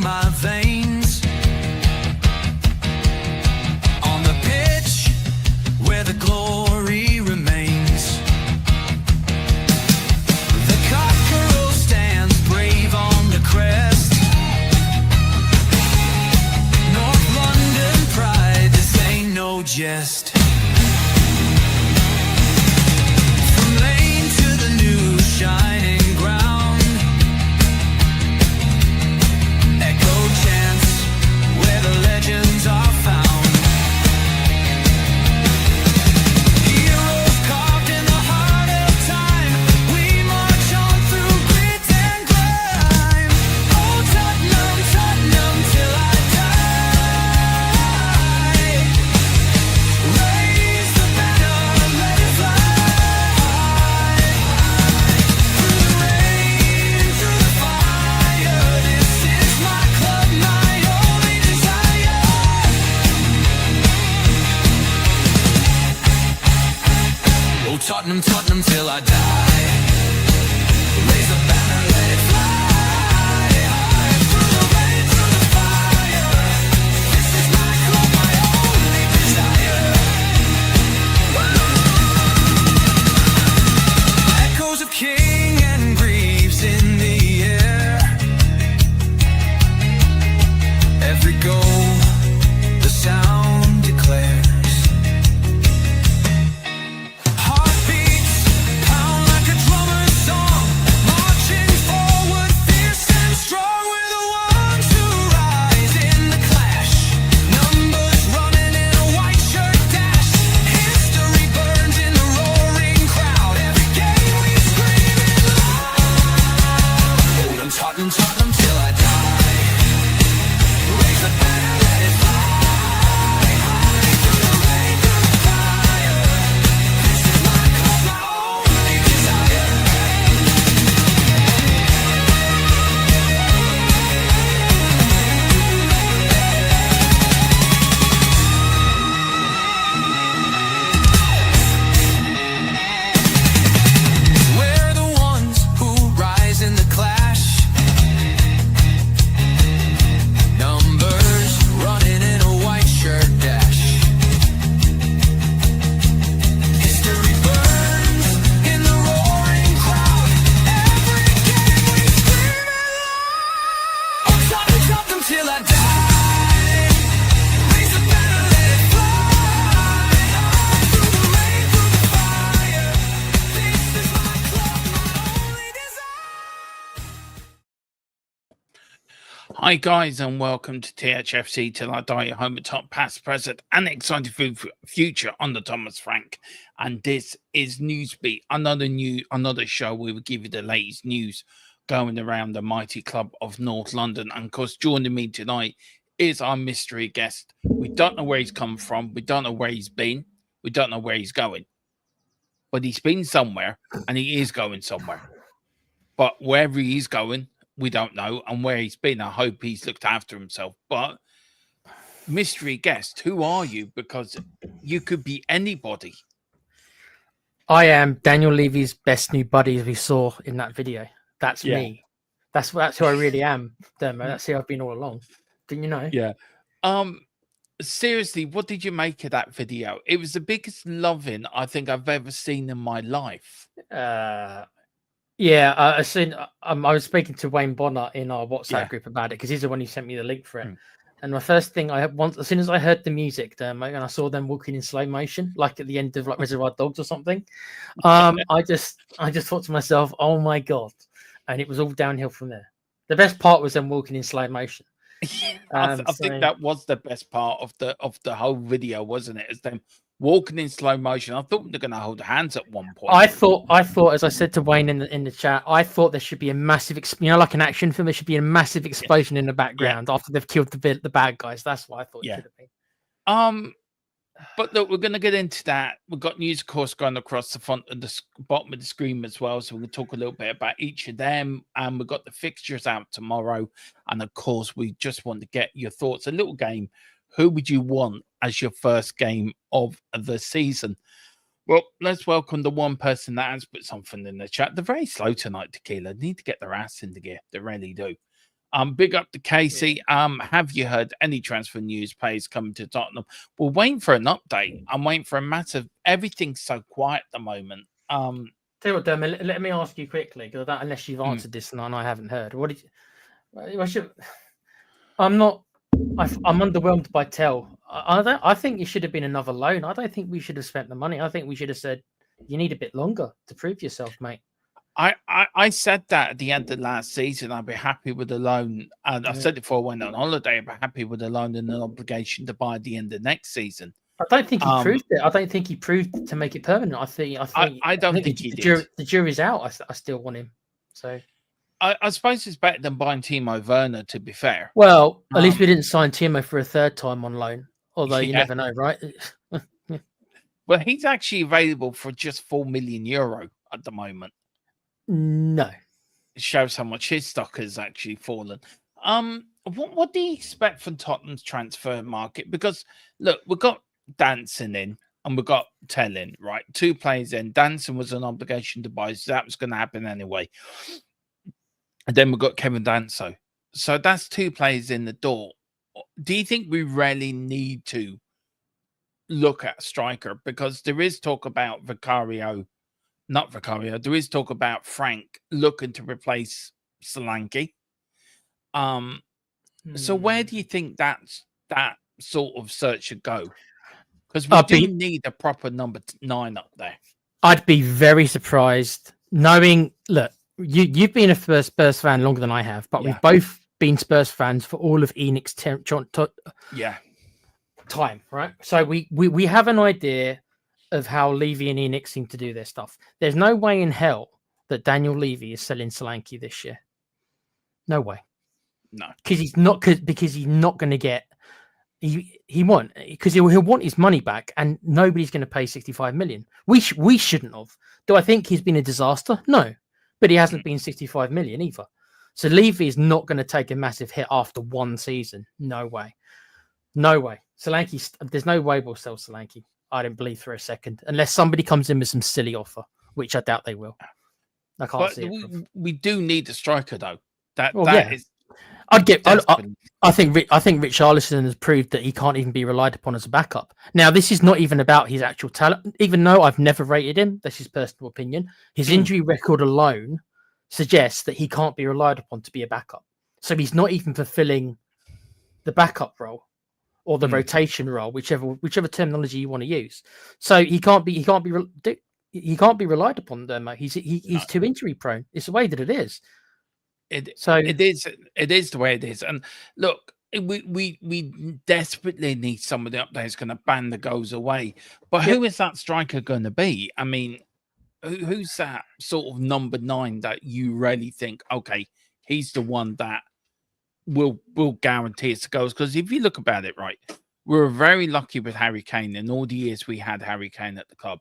my veins. On the pitch where the glory remains, the cockerel stands brave on the crest. North London pride, this ain't no jest. From lane to the new shining ground, echo chants where the legends are found. Heroes carved in the heart of time, we march on through grit and grime. Oh Tottenham, Tottenham till I die. Raise the banner, let it fly. Through the rain, through the fire, this is my club, my only desire. Oh Tottenham, Tottenham till I die. Raise the banner, let it fly high. Through the rain, through the fire, this is my club, my only desire. Echoes of King and Greaves in the air. Every goal, the sound declares. Heartbeats pound like a drummer's song, marching forward, fierce and strong. We're the ones who rise in the clash. Numbers running in a white shirt dash. History burns in the roaring crowd. Every game we scream it loud. Hold 'em, Tottenham, Tottenham till I die. Raise the banner, let it fly high. Through the rain, through the fire, this is my club, my only desire. We're the ones who rise in the clash. Numbers running in a white shirt dash. History burns in the roaring crowd. Every game we scream it loud. Oh Tottenham, Tottenham till I die. Raise the banner, let it fly. Through the rain, through the fire, this is my club, my only desire. Hi guys, and welcome to THFC Till I Die, your home at top past, present, and exciting future on the Thomas Frank. And this is Newsbeat, another show where we give you the latest news going around the mighty club of North London. And of course, joining me tonight is our mystery guest. We don't know where he's come from, we don't know where he's been, we don't know where he's going, but he's been somewhere and he is going somewhere. But wherever he's going, we don't know, and where he's been, I hope he's looked after himself. But mystery guest, who are you? Because you could be anybody. I am Daniel Levy's best new buddy, as we saw in that video. That's me. That's who I really am. That's who I've been all along. Didn't you know? Yeah. Seriously, what did you make of that video? It was the biggest loving I think I've ever seen in my life. Yeah, I seen. I was speaking to Wayne Bonner in our WhatsApp Yeah. group about it because he's the one who sent me the link for it. And my first thing as soon as I heard the music, and I saw them walking in slow motion, like at the end of like Reservoir Dogs or something, I just thought to myself, "Oh my god!" And it was all downhill from there. The best part was them walking in slow motion. I think that was the best part of the whole video, wasn't it? As them walking in slow motion. I thought they're going to hold hands at one point. I thought, as I said to Wayne in the chat, I thought there should be a massive, like an action film, there should be a massive explosion in the background after they've killed the bad guys. That's what I thought it should have been. But look, we're going to get into that. We've got news, of course, going across the front and the bottom of the screen as well. So we're going to talk a little bit about each of them. And we've got the fixtures out tomorrow. And of course, we just want to get your thoughts. A little game. Who would you want as your first game of the season? Well, let's welcome the one person that has put something in the chat. They're very slow tonight, Tequila. They need to get their ass into gear. They really do. Big up to Casey. Have you heard any transfer news players coming to Tottenham? We're waiting for an update. I'm waiting for a massive. Everything's so quiet at the moment. Tell you what, Dermot, let me ask you quickly, because unless you've answered this and I haven't heard. What did you? I'm underwhelmed by Tell. I think it should have been another loan. I don't think we should have spent the money. I think we should have said, you need a bit longer to prove yourself, mate. I said that at the end of last season. I'd be happy with a loan. And I said it before I went on holiday. I'd be happy with a loan and an obligation to buy at the end of next season. I don't think he proved it. I don't think he proved to make it permanent. I don't think he did. The jury's out. I still want him. So I suppose it's better than buying Timo Werner, to be fair. Well, at least we didn't sign Timo for a third time on loan. Although you never know, right? Well, he's actually available for just €4 million at the moment. No. It shows how much his stock has actually fallen. What do you expect from Tottenham's transfer market? Because look, we've got Dancing in and we've got Tell in, right? 2 players in. Dancing was an obligation to buy, so that was going to happen anyway. And then we've got Kevin Danso. So that's 2 players in the door. Do you think we really need to look at a striker? Because there is talk about there is talk about Frank looking to replace Solanke. So where do you think that sort of search should go? Because we do need a proper number 9 up there. I'd be very surprised knowing, look, you've been a Spurs fan longer than I have, but we've both been Spurs fans for all of ENIC's time, right? So we have an idea of how Levy and ENIC seem to do their stuff. There's no way in hell that Daniel Levy is selling Solanke this year. No way. No, because he's not going to get. He won't, because he'll want his money back, and nobody's going to pay 65 million. We shouldn't have. Do I think he's been a disaster? No, but he hasn't been 65 million either. So Levy is not going to take a massive hit after one season. No way. No way. Solanke, there's no way we'll sell Solanke. I don't believe for a second, unless somebody comes in with some silly offer, which I doubt they will. I can't see it. We do need a striker though. Is. I think Richarlison has proved that he can't even be relied upon as a backup. Now, this is not even about his actual talent, even though I've never rated him. That's his personal opinion. His injury record alone suggests that he can't be relied upon to be a backup. So he's not even fulfilling the backup role or the rotation role, whichever terminology you want to use. So he can't be relied upon there, mate. He's too injury prone. It's the way that it is. It is the way it is. And look, we desperately need somebody up there who's going to ban the goals away. But who is that striker going to be? I mean, who's that sort of number 9 that you really think, okay, he's the one that will guarantee us the goals? Because if you look about it, right, we were very lucky with Harry Kane in all the years we had Harry Kane at the club.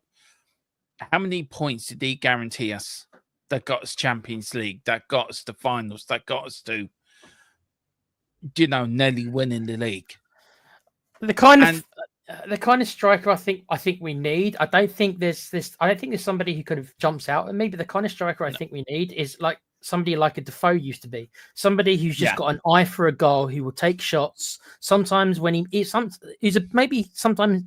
How many points did he guarantee us? That got us Champions League, that got us to finals, that got us to, nearly winning the league. The kind of striker I think we need. I don't think there's somebody who kind of jumps out at me, but the kind of striker I think we need is like somebody like a Defoe used to be. Somebody who's just got an eye for a goal, who will take shots. Sometimes when sometimes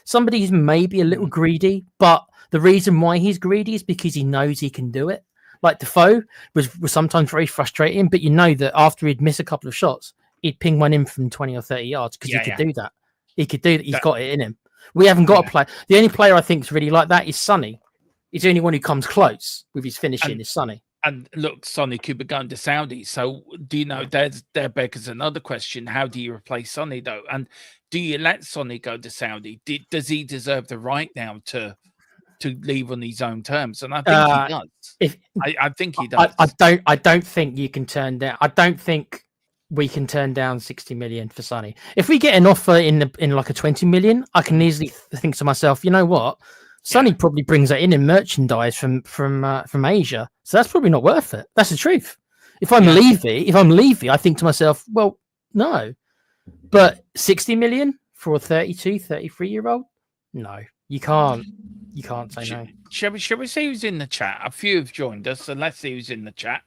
somebody who's maybe a little greedy, but the reason why he's greedy is because he knows he can do it. Like Defoe was sometimes very frustrating, but you know that after he'd miss a couple of shots, he'd ping one in from 20 or 30 yards because he could do that. He could do that. He's got it in him. We haven't got a player. The only player I think is really like that is Sonny. He's the only one who comes close with his finishing is Sonny. And look, Sonny could be going to Saudi. So do you know, there begs another question. How do you replace Sonny though? And do you let Sonny go to Saudi? Does he deserve the right now to leave on his own terms? And I think he does. I think he does. I don't think you can turn down. I don't think we can turn down 60 million for Sonny. If we get an offer in like a 20 million, I can easily think to myself, you know what? Sonny probably brings that in merchandise from Asia, so that's probably not worth it. That's the truth. If I'm Levy, I think to myself, well, no. But 60 million for a 32, 33-year-old? No, you can't. You can't say no. Shall we see who's in the chat? A few have joined us, so let's see who's in the chat.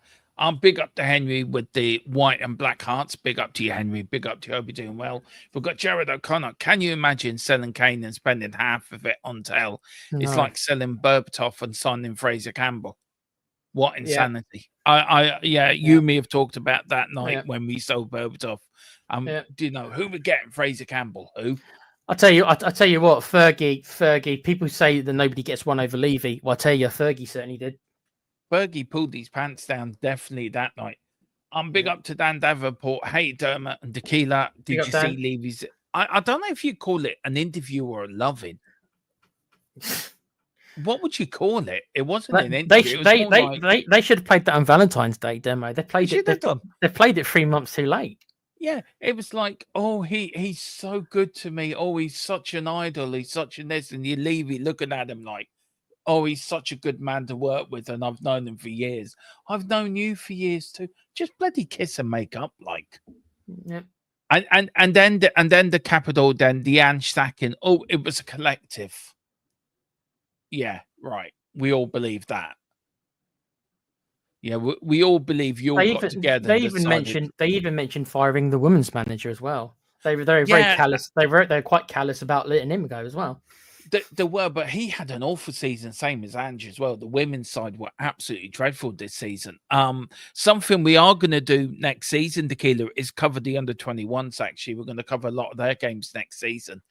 Big up to Henry with the white and black hearts. Big up to you, Henry. Big up to you. Hope you're doing well. We've got Jared O'Connor. Can you imagine selling Kane and spending half of it on Tell? It's No. like selling Berbatov and signing Fraser Campbell. What Yeah. insanity! You and me have talked about that night when we sold Berbatov. Do you know who we're getting? Fraser Campbell. Who? I tell you what, Fergie. People say that nobody gets one over Levy. Well, I tell you, Fergie certainly did. Fergie pulled his pants down definitely that night. Big up to Dan Davenport. Hey, Dermot and Tequila. Did you see Levy's? I don't know if you call it an interview or a loving. What would you call it? It wasn't an interview. They should have played that on Valentine's Day, demo. They played it. They played it 3 months too late. Yeah, it was like, oh, he's so good to me. Oh, he's such an idol. He's such an this, and you leave it looking at him like, oh, he's such a good man to work with, and I've known him for years. I've known you for years too. Just bloody kiss and make up, like. Yeah. And then the capital, then the Ange sacking. Oh, it was a collective. Yeah, right. We all believe that. Yeah, we all believe you all got together. They even mentioned firing the women's manager as well. They were very callous. They're quite callous about letting him go as well. There were, but he had an awful season, same as Ange as well. The women's side were absolutely dreadful this season. Something we are going to do next season, Tequila, is cover the under-21s. Actually, we're going to cover a lot of their games next season.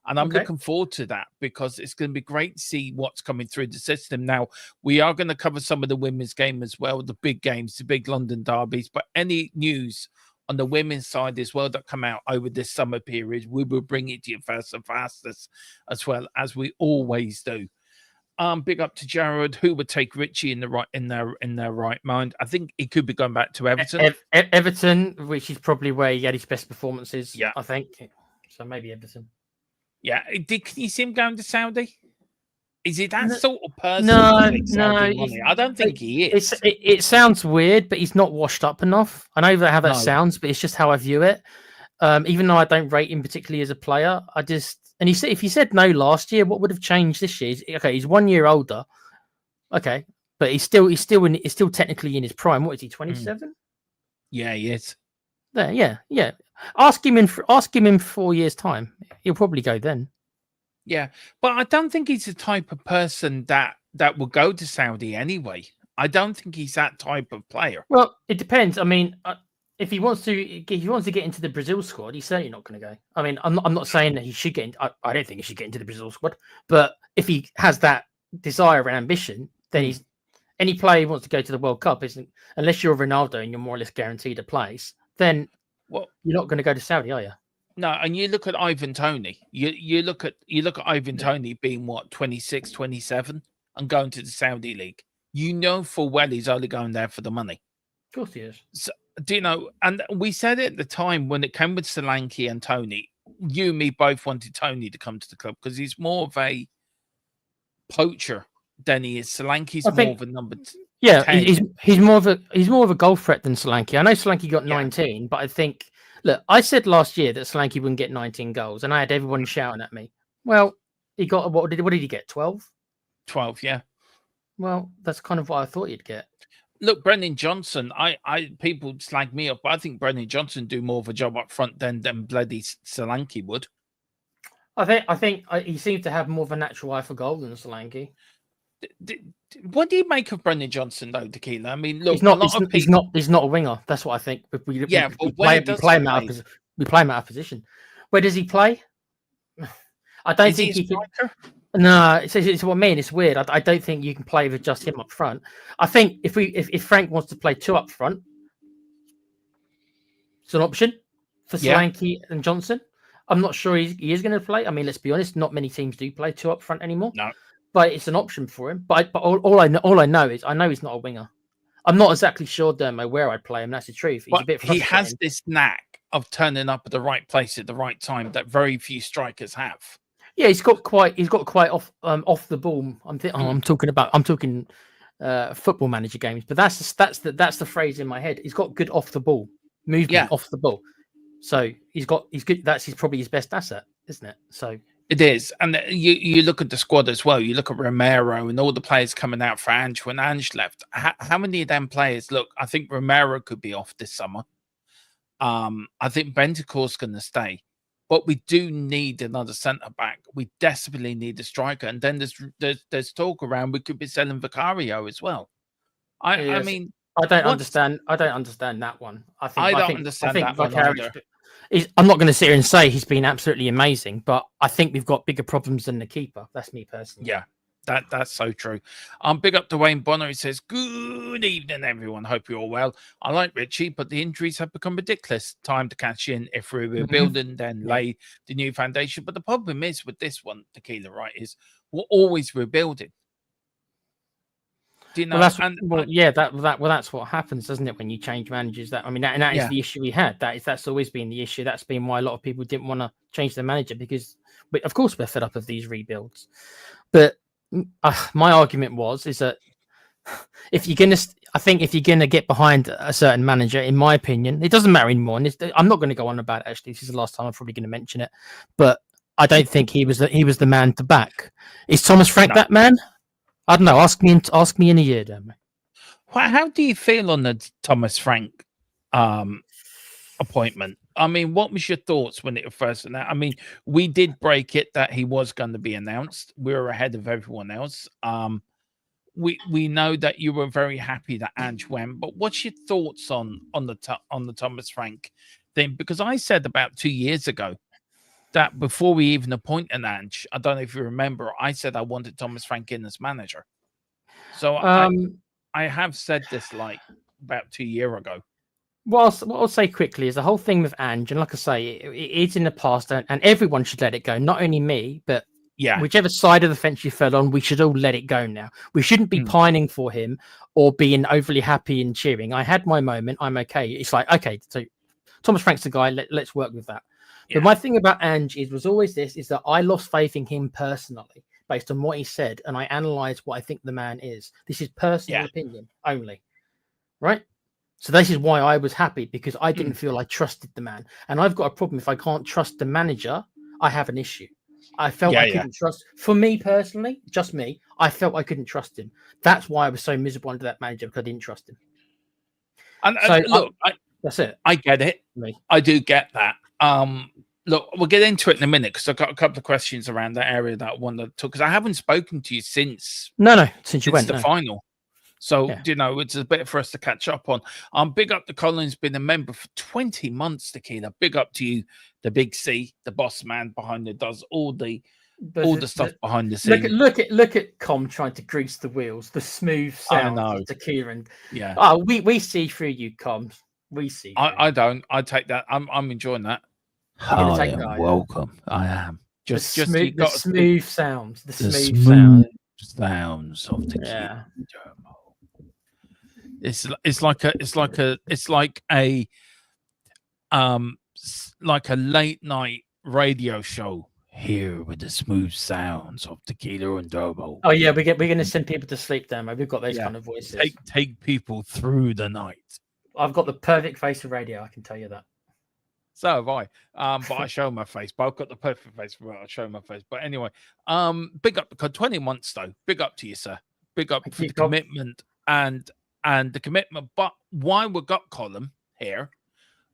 And I'm looking forward to that because it's going to be great to see what's coming through the system. Now, we are going to cover some of the women's game as well, the big games, the big London derbies. But any news on the women's side as well that come out over this summer period, we will bring it to you first and fastest, as well as we always do. Big up to Jared, who would take Richie in their right mind. I think he could be going back to Everton. Everton, which is probably where he had his best performances. Yeah, I think so. Maybe Everton. Yeah, can you see him going to Saudi? Is he that sort of person? No. I don't think he is. It sounds weird, but he's not washed up enough. I know how that sounds, but it's just how I view it. Even though I don't rate him particularly as a player, and he said if he said no last year, what would have changed this year? Okay, he's 1 year older. Okay, but he's still technically in his prime. What is he? 27? Yeah, he is. There, yeah. Ask him in 4 years' time. He'll probably go then. Yeah, but I don't think he's the type of person that will go to Saudi anyway. I don't think he's that type of player. Well, it depends. I mean, if he wants to get into the Brazil squad, he's certainly not going to go. I mean, I'm not saying that he should get. I don't think he should get into the Brazil squad. But if he has that desire and ambition, then any player who wants to go to the World Cup isn't, unless you're Ronaldo and you're more or less guaranteed a place, then you're not going to go to Saudi, are you? No, and you look at Ivan Toney. You look at Ivan Toney being 26, 27 and going to the Saudi league. You know full well he's only going there for the money. Of course he is. So, do you know? And we said it at the time when it came with Solanke and Toney. You and me both wanted Toney to come to the club because he's more of a poacher than he is. Solanke's more of a number. Yeah, he's more of a goal threat than Solanke. I know Solanke got 19, but I think. Look, I said last year that Solanke wouldn't get 19 goals, and I had everyone shouting at me. Well, he got what did he get? 12? 12, yeah. Well, that's kind of what I thought he'd get. Look, Brennan Johnson. People slag me up, but I think Brennan Johnson do more of a job up front than bloody Solanke would. I think he seems to have more of a natural eye for goal than Solanke. What do you make of Brennan Johnson, though, Tequila? I mean, look, he's not a winger. That's what I think. We play him out of position. Where does he play? I don't think he can. No, it's what I mean. It's weird. I don't think you can play with just him up front. I think if Frank wants to play two up front, it's an option for Solanke and Johnson. I'm not sure he is going to play. I mean, let's be honest. Not many teams do play two up front anymore. No. But it's an option for him. But all I know is he's not a winger. I'm not exactly sure, Dermo, where I'd play him. That's the truth. He's a bit frustrating. He has this knack of turning up at the right place at the right time that very few strikers have. Yeah, he's got quite off the ball. I'm talking football manager games, but that's the phrase in my head. He's got good off the ball movement off the ball. So he's good. That's probably his best asset, isn't it? So It is, and you look at the squad as well. You look at Romero and all the players coming out for Ange when Ange left. How many of them players? Look, I think Romero could be off this summer. I think Bentancur's going to stay, but we do need another centre back. We desperately need a striker, and then there's talk around we could be selling Vicario as well. I mean, I don't understand. I don't understand that one. I don't understand that one either. I'm not going to sit here and say he's been absolutely amazing, but I think we've got bigger problems than the keeper. That's me personally. Yeah, that's so true. Big up to Wayne Bonner. He says, "Good evening, everyone. Hope you're all well. I like Richie, but the injuries have become ridiculous. Time to catch in. If we're rebuilding, then lay the new foundation." But the problem is with this one, Tequila, right, is we're always rebuilding. Do you know? That's what happens, doesn't it? When you change managers, that is the issue we had. That's always been the issue. That's been why a lot of people didn't want to change the manager because, of course, we're fed up of these rebuilds. But my argument is that if you're gonna get behind a certain manager, in my opinion, it doesn't matter anymore. And I'm not going to go on about it. Actually, this is the last time I'm probably going to mention it. But I don't think he was the man to back. Is Thomas Frank that man? I don't know. Ask me in a year, damn. How do you feel on the Thomas Frank appointment? I mean, what was your thoughts when it was first announced? I mean, we did break it that he was going to be announced. We were ahead of everyone else. We know that you were very happy that Ange went, but what's your thoughts on the Thomas Frank thing? Because I said about 2 years ago that before we even appointed Ange, I don't know if you remember, I said I wanted Thomas Frank in as manager. So I have said this like about 2 years ago. What I'll say quickly is the whole thing with Ange, and like I say, it's in the past, and everyone should let it go. Not only me, but whichever side of the fence you fell on, we should all let it go now. We shouldn't be pining for him or being overly happy and cheering. I had my moment. I'm okay. It's like, okay, so Thomas Frank's the guy. Let's work with that. But my thing about Ange was always is that I lost faith in him personally based on what he said, and I analysed what I think the man is. This is personal opinion only, right? So this is why I was happy, because I didn't feel I trusted the man. And I've got a problem. If I can't trust the manager, I have an issue. I felt I couldn't trust. For me personally, just me, I felt I couldn't trust him. That's why I was so miserable under that manager, because I didn't trust him. And look, that's it. I get it. I do get that. Look, we'll get into it in a minute because I've got a couple of questions around that area that I wanted to talk, because I haven't spoken to you since you went the final. So, you know, it's a bit for us to catch up on. Big up to Colin's been a member for 20 months, Tequila. Big up to you, the big C, the boss man behind it, does all the stuff behind the scenes. Look at Com trying to grease the wheels, the smooth sound of Tequila. We see through you, Com. We see. I don't. I take that. I'm enjoying that. I am welcome. I am. The smooth sounds. The smooth sounds of Tequila. It's like a late night radio show here with the smooth sounds of Tequila and Turbo. Oh yeah, we're gonna send people to sleep, Damo. We've got those kind of voices. Take people through the night. I've got the perfect face for radio, I can tell you that. So have I. But I show my face. But I've got the perfect face for it. I show my face. But anyway, big up, because 20 months though. Big up to you, sir. Big up for the commitment and the commitment. But why we got Colin here,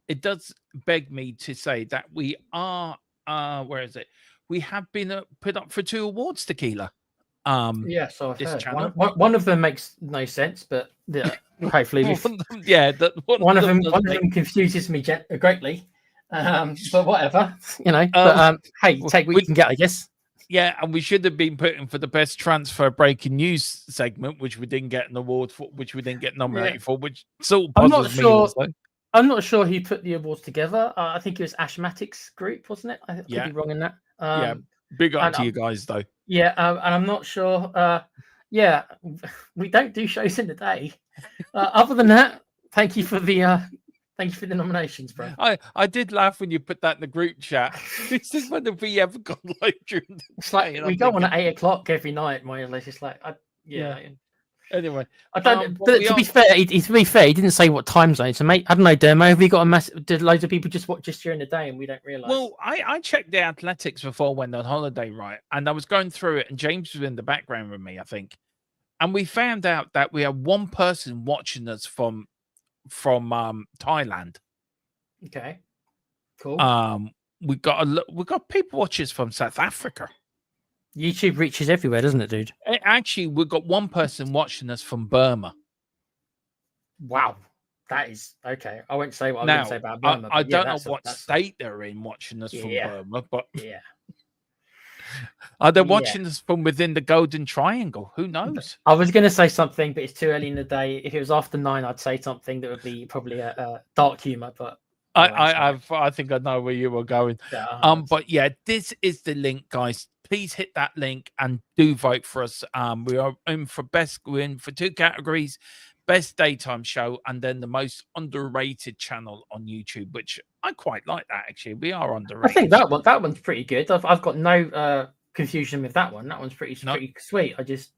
it does beg me to say that we are where is it? We have been put up for 2 awards, Tequila. So I've heard. One of them makes no sense, but hopefully one of them confuses me greatly. But whatever, you know. Hey, take what you can get, I guess. Yeah, and we should have been putting for the best transfer breaking news segment, which we didn't get an award for, which we didn't get nominated for, which sort of bothers me also. I'm not sure who put the awards together. I think it was Ashmatic's group, wasn't it? I could be wrong in that. Big up to you guys, though. And I'm not sure. We don't do shows in the day. Other than that, thank you for the nominations, bro. I did laugh when you put that in the group chat. It's just whether we ever got live during the It's like we go on at 8 o'clock every night, more or less. It's like, Anyway, I don't. but But we to be are- fair, he didn't say what time zone. So, mate, I don't know, Dermo. Have we got a massive? Did loads of people just watch us during the day and we don't realise? Well, I checked the athletics before I went on holiday, right? And I was going through it, and James was in the background with me, I think. And we found out that we have one person watching us from Thailand. Okay, cool. We got people watching us from South Africa. YouTube reaches everywhere, doesn't it, dude? Actually, we've got one person watching us from Burma. Wow, that is okay. I won't say what I was Now, going to say about Burma. I but yeah, don't know that's what state they're in watching us from Yeah. Burma, but Yeah, are they Yeah. watching us from within the Golden Triangle? Who knows? I was going to say something, but it's too early in the day. If it was after 9, I'd say something that would be probably a dark humor. But I think I know where you were going. yeah, But yeah, this is the link, guys. Please hit that link and do vote for us. We are in for best. We're in for 2 categories: best daytime show and then the most underrated channel on YouTube, which I quite like that. Actually, we are I underrated. think that one's pretty good. I've got no confusion with that one. That one's pretty sweet. I just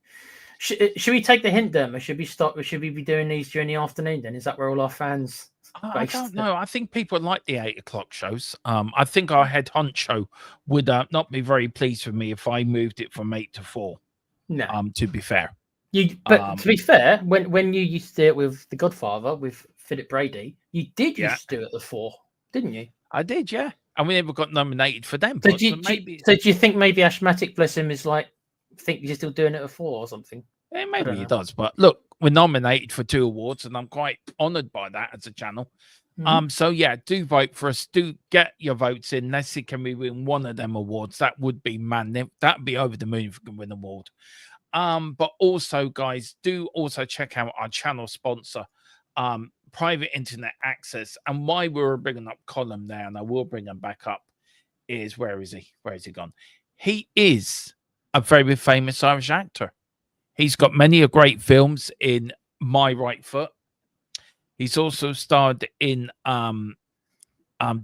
should we take the hint, Derma? Should we stop? Should we be doing these during the afternoon? Then is that where all our fans? I don't know. I think people like the 8 o'clock shows. I think our head honcho would not be very pleased with me if I moved it from 8 to 4. No. To be fair. But to be fair, when you used to do it with The Godfather with Philip Brady, you did used to do it at 4, didn't you? I did, yeah. And we never got nominated for them. So But do you think maybe Ashmatic, bless him, is like think you're still doing it at 4 or something? Yeah, maybe he does. But look, we're nominated for 2 awards, and I'm quite honoured by that as a channel. So yeah, do vote for us. Do get your votes in. Let's see, can we win one of them awards? That would be that'd be over the moon if we can win an award. But also, guys, do also check out our channel sponsor, Private Internet Access. And why we were bringing up Colin there, and I will bring him back up, is where is he? Where is he gone? He is a very famous Irish actor. He's got many great films in My Right Foot. He's also starred in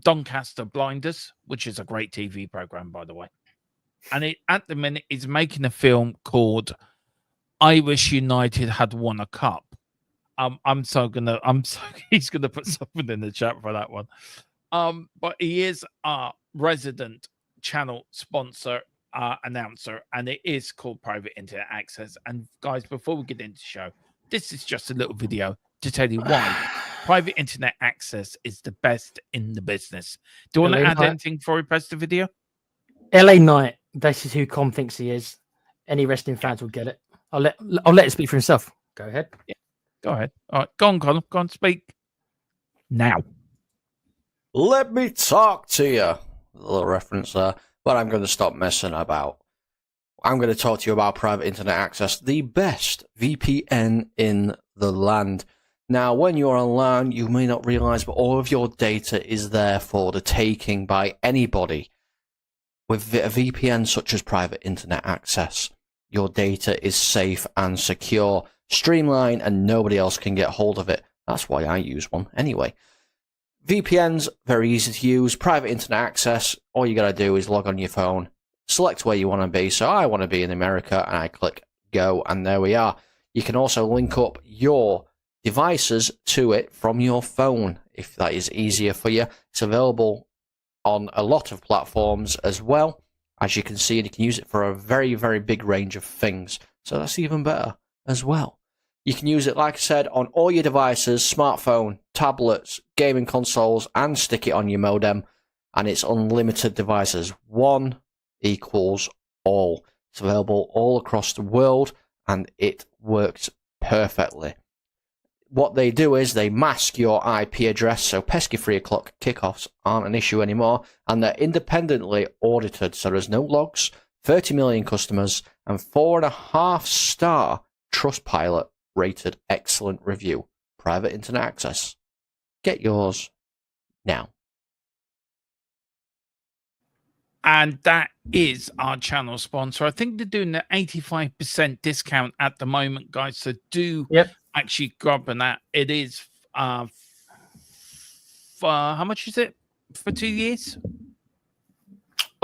Doncaster Blinders, which is a great TV program, by the way. And at the minute, he's making a film called Irish United Had Won a Cup. He's gonna put something in the chat for that one. But he is our resident channel sponsor, announcer, and it is called Private Internet Access. And guys, before we get into the show, this is just a little video to tell you why Private Internet Access is the best in the business. Do you want to add anything before we press the video? LA Knight, this is who Com thinks he is. Any wrestling fans will get it. I'll let it speak for himself. Go ahead. Yeah. Go ahead. All right, go on, Colin. Go on, speak now. Let me talk to you. A little reference there, but I'm going to stop messing about. I'm going to talk to you about Private Internet Access, the best VPN in the land. Now, when you're online, you may not realize, but all of your data is there for the taking by anybody. With a VPN such as Private Internet Access, your data is safe and secure, streamlined, and nobody else can get hold of it. That's why I use one anyway. VPN's very easy to use. Private Internet Access, all you got to do is log on your phone, select where you want to be. So I want to be in America, and I click go, and there we are. You can also link up your devices to it from your phone if that is easier for you. It's available on a lot of platforms as well, as you can see, and you can use it for a very, very big range of things. So that's even better as well. You can use it, like I said, on all your devices, smartphone, tablets, gaming consoles, and stick it on your modem, and it's unlimited devices. One equals all. It's available all across the world, and it works perfectly. What they do is they mask your IP address, so pesky 3 o'clock kickoffs aren't an issue anymore, and they're independently audited, so there's no logs, 30 million customers, and 4.5-star Trustpilot rated excellent review. Private Internet Access. Get yours now. And that is our channel sponsor. I think they're doing an 85% discount at the moment, guys. So do actually grab on that. It is for how much is it for 2 years?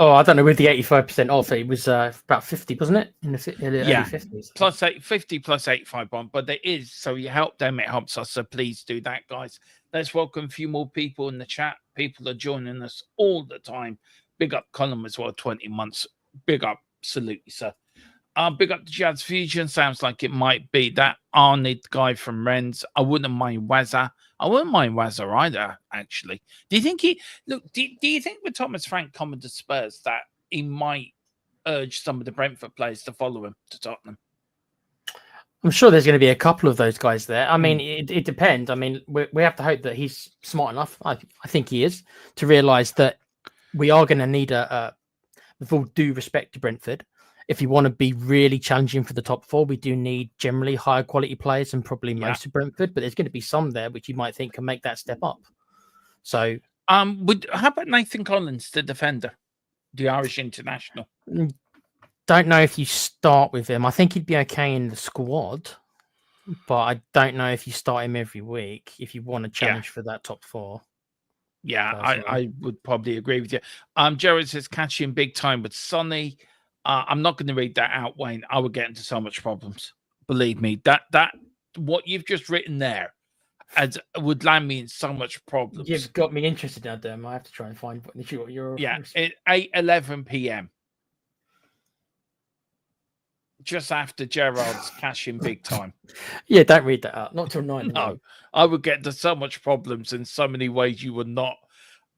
Oh, I don't know. With the 85% off, it was about 50, wasn't it? In the early Yeah. 50s. Plus 850 plus 85 bond, but there is, so you help them, it helps us. So please do that, guys. Let's welcome a few more people in the chat. People are joining us all the time. Big up Colin as well, 20 months. Big up, absolutely, sir. Big up the Jazz Fusion. Sounds like it might be that Arnid guy from Rennes. I wouldn't mind Wazza. I wouldn't mind Wazza either, actually. Do you think do you think with Thomas Frank coming to Spurs that he might urge some of the Brentford players to follow him to Tottenham? I'm sure there's going to be a couple of those guys there. I mean, it depends. I mean, we have to hope that he's smart enough. I think he is, to realise that we are going to need with all due respect to Brentford, if you want to be really challenging for the top four, we do need generally higher quality players and probably most of Brentford. But there's going to be some there which you might think can make that step up. So, how about Nathan Collins, the defender, the Irish international? Don't know if you start with him. I think he'd be okay in the squad, but I don't know if you start him every week if you want to challenge for that top four. Yeah, I would probably agree with you. Jared says catch him big time with Sonny. I'm not going to read that out, Wayne. I would get into so much problems. Believe me, that what you've just written there would land me in so much problems. You've got me interested now, Derm. I have to try and find what you're. Yeah, at 8:11 p.m. Just after Gerard's cashing big time. Yeah, don't read that out. Not till 9. No, I would get into so much problems in so many ways you would not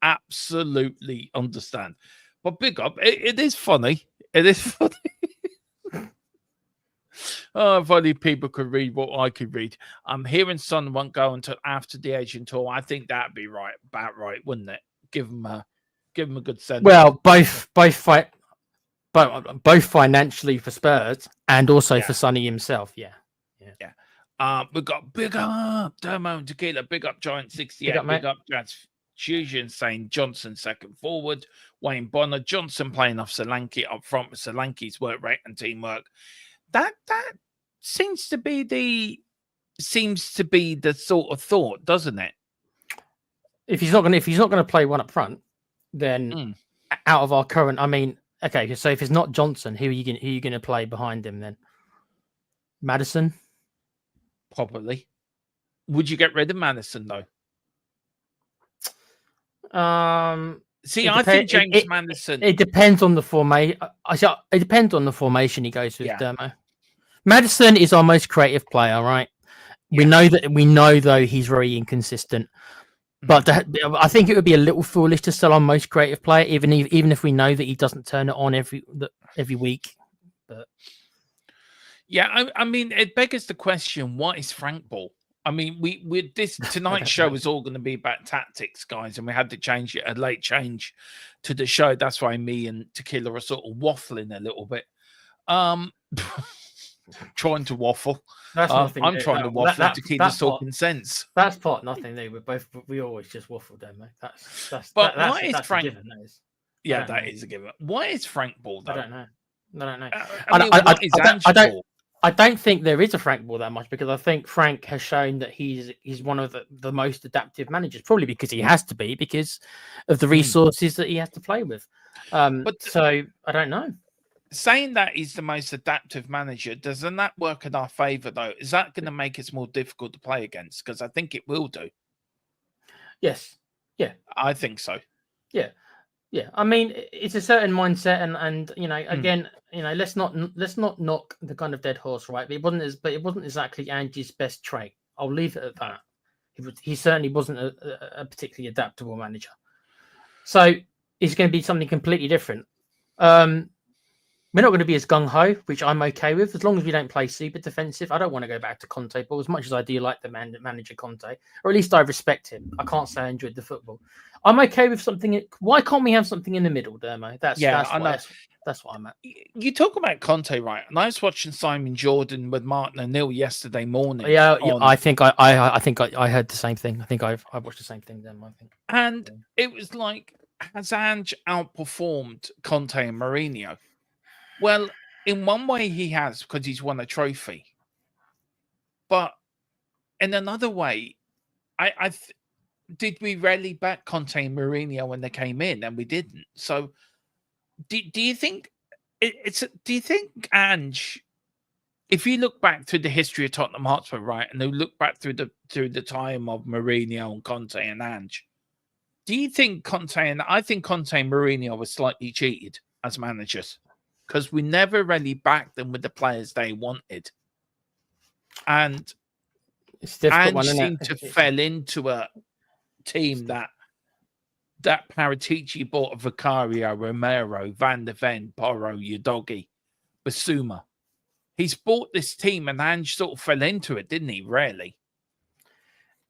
absolutely understand. But big up, it is funny. It is funny. Oh, if only people could read what I could read. I'm hearing Son won't go until after the Asian tour. I think that'd be about right, wouldn't it? Give him a good send. Well, both financially for Spurs and also for Sonny himself. Yeah. We've got big up Dermo and Tequila, big up Giant 68, big up Transfusion saying Johnson second forward, Wayne Bonner, Johnson playing off Solanke up front with Solanke's work rate and teamwork. That seems to be the sort of thought, doesn't it? If he's not gonna play one up front, then out of our current, I mean, okay, so if it's not Johnson, who are you going to play behind him then? Maddison? Probably. Would you get rid of Madison though? See, I think James Madison. It depends on the formation. It depends on the formation he goes with. Dermo. Maddison is our most creative player, right? Yeah. We know though he's very inconsistent. But I think it would be a little foolish to sell our most creative player, even if we know that he doesn't turn it on every week. But yeah, I mean, it begs the question: what is Frank Ball? I mean, this tonight's show is all going to be about tactics, guys, and we had to change it, a late change to the show. That's why me and Tequila are sort of waffling a little bit. Trying to waffle. That's nothing. I'm trying to waffle. Tequila's talking sense. That's part nothing new. We always just waffle, don't we? That's what is Frank? Given, that is a given. What is Frank Ball? Though? I don't know. I don't think there is a Frank Ball that much, because I think Frank has shown that he's one of the most adaptive managers, probably because he has to be, because of the resources that he has to play with. So I don't know. Saying that he's the most adaptive manager, doesn't that work in our favour though? Is that going to make us more difficult to play against? Because I think it will do. Yes. Yeah. I think so. Yeah. Yeah. I mean, it's a certain mindset, and again, let's not knock the kind of dead horse, right? But it wasn't exactly Angie's best trait. I'll leave it at that. He certainly wasn't a particularly adaptable manager. So it's going to be something completely different. We're not going to be as gung-ho, which I'm okay with, as long as we don't play super defensive. I don't want to go back to Conte, but as much as I do like the manager Conte, or at least I respect him, I can't say I enjoyed the football. I'm okay with something. Why can't we have something in the middle, Dermo? That's what I'm at. You talk about Conte, right? And I was watching Simon Jordan with Martin O'Neill yesterday morning. Yeah, I think I heard the same thing. I think I watched the same thing, Dermo. I think. And it was like, has Ange outperformed Conte and Mourinho? Well, in one way he has, because he's won a trophy. But in another way, did we rarely back Conte and Mourinho when they came in? And we didn't. So do you think do you think Ange, if you look back through the history of Tottenham Hotspur, right, and they look back through the time of Mourinho and Conte and Ange, do you think I think Conte and Mourinho were slightly cheated as managers because we never really backed them with the players they wanted, and It's a difficult Ange one, isn't seemed it? to fell into a team that Paratici bought Vicario, Romero, Van de Ven, Porro, Udogi, Basuma. He's bought this team and Ange sort of fell into it, didn't he, really?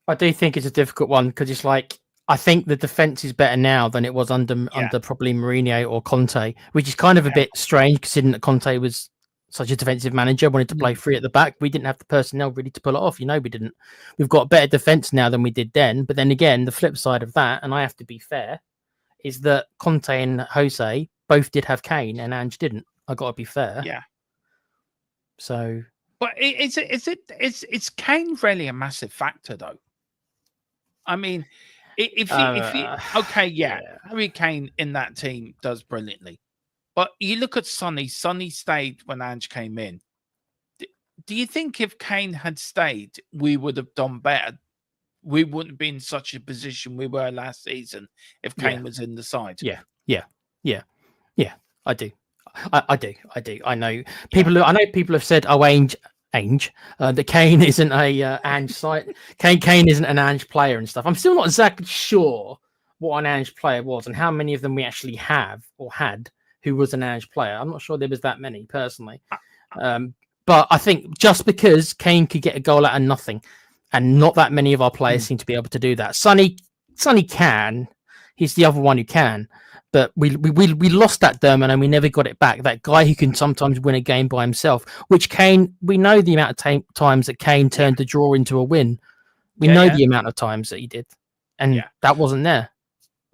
I do think it's a difficult one because it's like, I think the defense is better now than it was under probably Mourinho or Conte, which is kind of a bit strange considering that Conte was such a defensive manager, wanted to play three at the back. We didn't have the personnel really to pull it off. We didn't. We've got better defense now than we did then. But then again, the flip side of that, and I have to be fair, is that Conte and Jose both did have Kane and Ange didn't. I got to be fair. Yeah. So, but is Kane really a massive factor though? I mean, if you Harry Kane in that team does brilliantly, but you look at Sonny. Sonny stayed when Ange came in. Do you think if Kane had stayed, we would have done better? We wouldn't be in such a position we were last season if Kane was in the side. Yeah. I do. I do. I know people. I know people have said, "Oh, Ange, that Kane isn't a Ange site. Kane isn't an Ange player and stuff." I'm still not exactly sure what an Ange player was and how many of them we actually have or had who was an Ange player. I'm not sure there was that many personally. But I think just because Kane could get a goal out of nothing, and not that many of our players seem to be able to do that. Sonny can. He's the other one who can. But we lost that Dermot and we never got it back. That guy who can sometimes win a game by himself, which Kane, we know the amount of times that Kane turned the draw into a win. We know the amount of times that he did. And that wasn't there.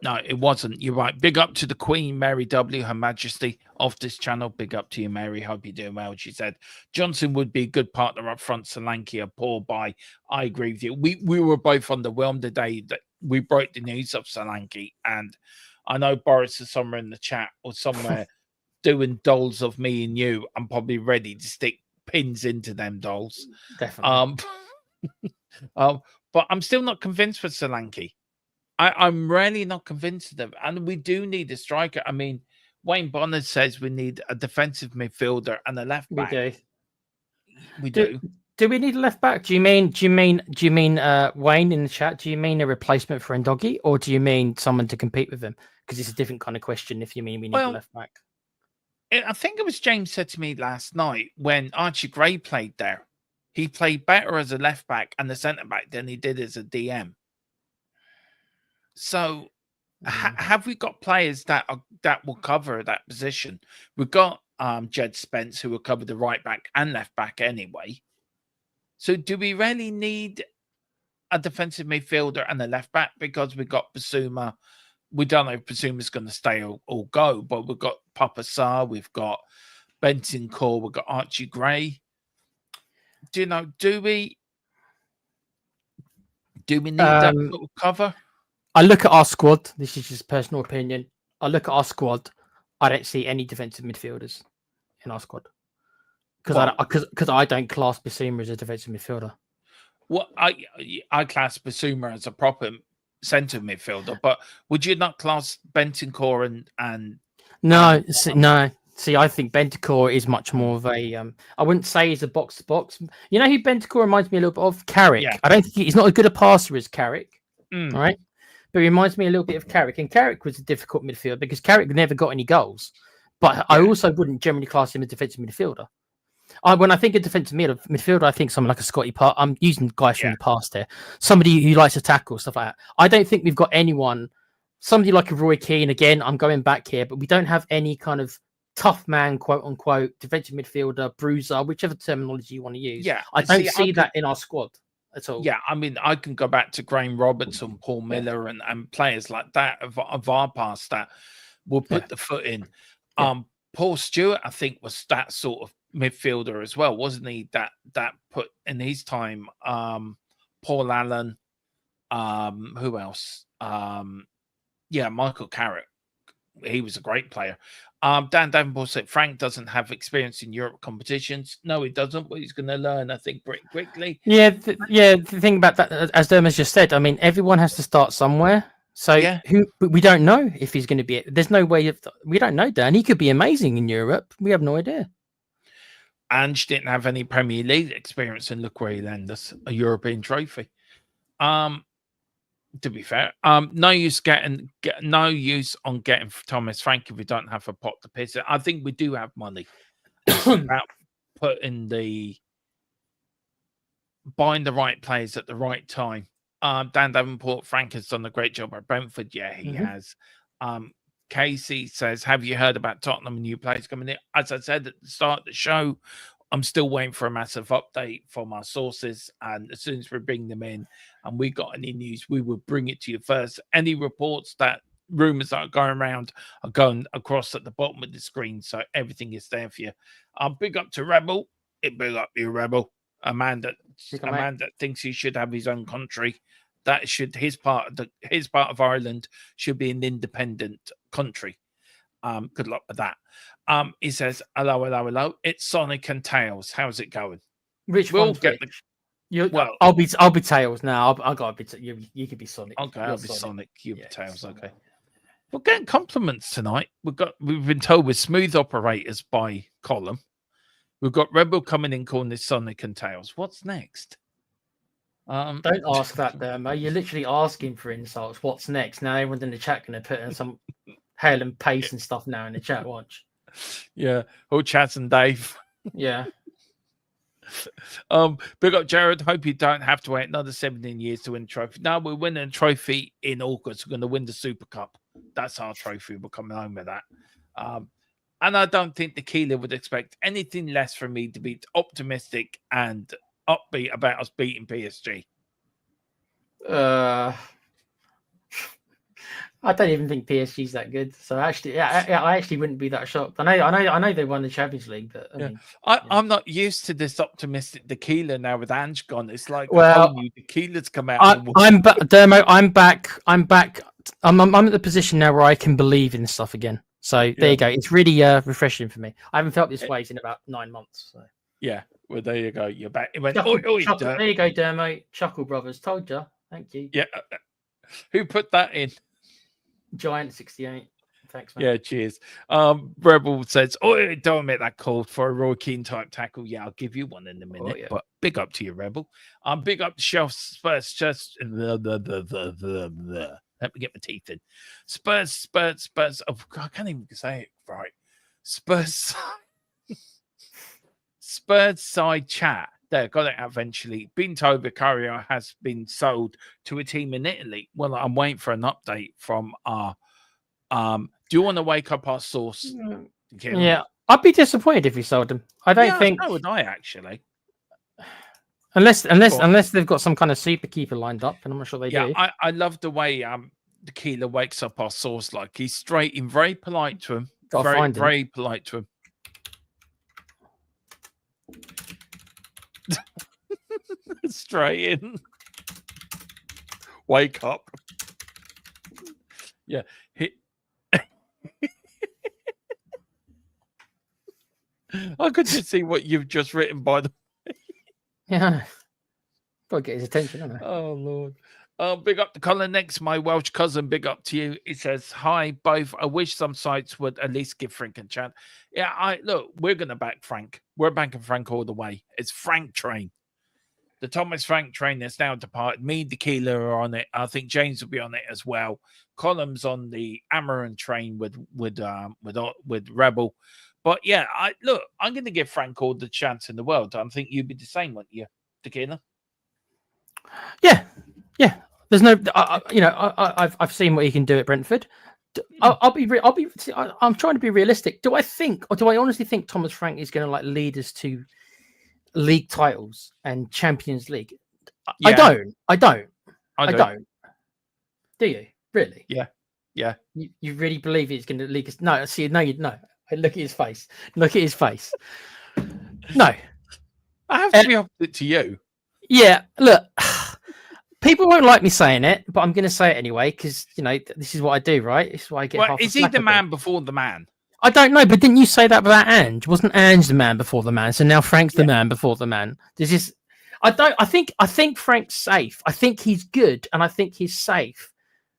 No, it wasn't. You're right. Big up to the Queen, Mary W, Her Majesty of this channel. Big up to you, Mary. Hope you're doing well. She said, Johnson would be a good partner up front. Solanke, a poor buy. I agree with you. We were both underwhelmed the day that we broke the news of Solanke, and I know Boris is somewhere in the chat or somewhere doing dolls of me and you. I'm probably ready to stick pins into them dolls. Definitely. But I'm still not convinced with Solanke. I'm really not convinced of them. And we do need a striker. I mean, Wayne Bonner says we need a defensive midfielder and a left back. We do. Do we need a left back? Do you mean Wayne in the chat? Do you mean a replacement for Ndogi, or do you mean someone to compete with him? Because it's a different kind of question if you mean we need a left back. I think it was James said to me last night when Archie Gray played there. He played better as a left back and a centre back than he did as a DM. So have we got players that will cover that position? We've got Jed Spence who will cover the right back and left back anyway. So do we really need a defensive midfielder and a left back? Because we've got Basuma. We don't know if Basuma's going to stay or go, but we've got Papa Sarr, we've got Bentancur, we've got Archie Gray. Do we need that sort of cover? I look at our squad. This is just personal opinion. I look at our squad. I don't see any defensive midfielders in our squad because I don't class Basuma as a defensive midfielder. Well, I class Basuma as a proper centre midfielder, but would you not class Bentancur and no? See, I think Bentancur is much more of a. I wouldn't say he's a box to box. You know who Bentancur reminds me a little bit of? Carrick. Yeah. I don't think he's not as good a passer as Carrick. Right. But it reminds me a little bit of Carrick. And Carrick was a difficult midfielder because Carrick never got any goals. But I also wouldn't generally class him as a defensive midfielder. When I think of defensive midfielder, I think someone like a Scotty Park. I'm using guys from the past here. Somebody who likes to tackle, stuff like that. I don't think we've got anyone, somebody like a Roy Keane. Again, I'm going back here, but we don't have any kind of tough man, quote unquote, defensive midfielder, bruiser, whichever terminology you want to use. Yeah. I don't see that in our squad at all. Yeah, I mean, I can go back to Graham Robertson, Paul Miller, and players like that of our past that will put the foot in. Paul Stewart, I think, was that sort of midfielder as well, wasn't he? That put in his time. Paul Allen. Who else? Michael Carrick he was a great player. Dan Davenport said Frank doesn't have experience in Europe competitions. No, he doesn't, but he's going to learn, I think, pretty quickly. Yeah, the thing about that, as Dermot's just said, I mean, everyone has to start somewhere. So Yeah. but we don't know if he's going to be. There's no way we don't know, Dan. He could be amazing in Europe. We have no idea. Ange didn't have any Premier League experience, and look where he landed us, a European trophy. To be fair, no use on getting Thomas Frank if we don't have a pot to piss it. I think we do have money. It's about buying the right players at the right time. Dan Davenport, Frank has done a great job at Brentford. Yeah, he has. Casey says, have you heard about Tottenham and new players coming in? As I said at the start of the show, I'm still waiting for a massive update from our sources. And as soon as we bring them in and we got any news, we will bring it to you first. Any reports that rumors that are going around are going across at the bottom of the screen. So everything is there for you. Big up to Rebel. Big up you, Rebel. A man that thinks he should have his own country. That should his part of Ireland should be an independent country. Good luck with that. He says, hello. It's Sonic and Tails. How's it going? Which we'll one? Get well, I'll be Tails now. I gotta be. You could be Sonic. Okay, I'll be Sonic. You be Tails. Okay. We're getting compliments tonight. We've been told we're smooth operators by Column. We've got Rebel coming in calling this Sonic and Tails. What's next? Don't ask that, Dermo. You're literally asking for insults. What's next? Now everyone's in the chat going to put in some hail and pace and stuff now in the chat. Watch. Yeah. All Chaz and Dave. Yeah. Big up Jared. Hope you don't have to wait another 17 years to win a trophy. No, we're winning a trophy in August. We're going to win the Super Cup. That's our trophy. We're coming home with that. And I don't think the Keeler would expect anything less from me to be optimistic and upbeat about us beating PSG. I don't even think PSG's that good. So actually, I actually wouldn't be that shocked. I know they won the Champions League, but I'm not used to this optimistic tequila now with Ange gone. It's like new tequila's come out. I'm back, Dermo. I'm back. I'm at the position now where I can believe in stuff again. So there you go. It's really refreshing for me. I haven't felt this way in about 9 months. So. Yeah. Well, there you go. You're back. It went, there you go, Dermo. Chuckle Brothers. Told you. Thank you. Yeah. Who put that in? Giant 68. Thanks, man. Yeah, cheers. Rebel says, don't make that call for a Roy Keane type tackle. Yeah, I'll give you one in a minute. But big up to you, Rebel. Big up to Shelf Spurs. Just let me get my teeth in. Spurs. Oh, I can't even say it right. Spurs side chat. There, got it out eventually. Been told Vicario has been sold to a team in Italy. Well, I'm waiting for an update from our. Do you want to wake up our source? Yeah, I'd be disappointed if he sold them. I don't think. So would I actually. Unless they've got some kind of super keeper lined up, and I'm not sure they do. Yeah, I love the way the Keeler wakes up our source. Like he's straight in, very polite to him. Very polite to him. Straight in. Wake up. Yeah. I could just see what you've just written by the way. Yeah. Gotta get his attention, haven't I? Oh Lord. Big up to Colin next, my Welsh cousin. Big up to you. He says, hi, both. I wish some sites would at least give Frank a chance. Yeah, look, we're gonna back Frank. We're backing Frank all the way. It's Frank train. The Thomas Frank train that's now departed. Me and Tequila are on it. I think James will be on it as well. Column's on the Amaran train with Rebel. But yeah, I'm going to give Frank all the chance in the world. I think you'd be the same, wouldn't you, Tequila? Yeah. There's no, I've seen what he can do at Brentford. I'm trying to be realistic. Do I honestly think Thomas Frank is going to lead us to league titles and Champions League? Yeah. I don't. Do you really? Yeah. You really believe he's going to lead us? No. See, no, you know. Look at his face. No, I have to be opposite to you. Yeah. Look, People won't like me saying it, but I'm going to say it anyway because this is what I do, right? This is why I get. Well, half is the he slack the I do. man before the man? I don't know, but didn't you say that about Ange? Wasn't Ange the man before the man? So now Frank's the man before the man. This is. I think Frank's safe. I think he's good, and I think he's safe.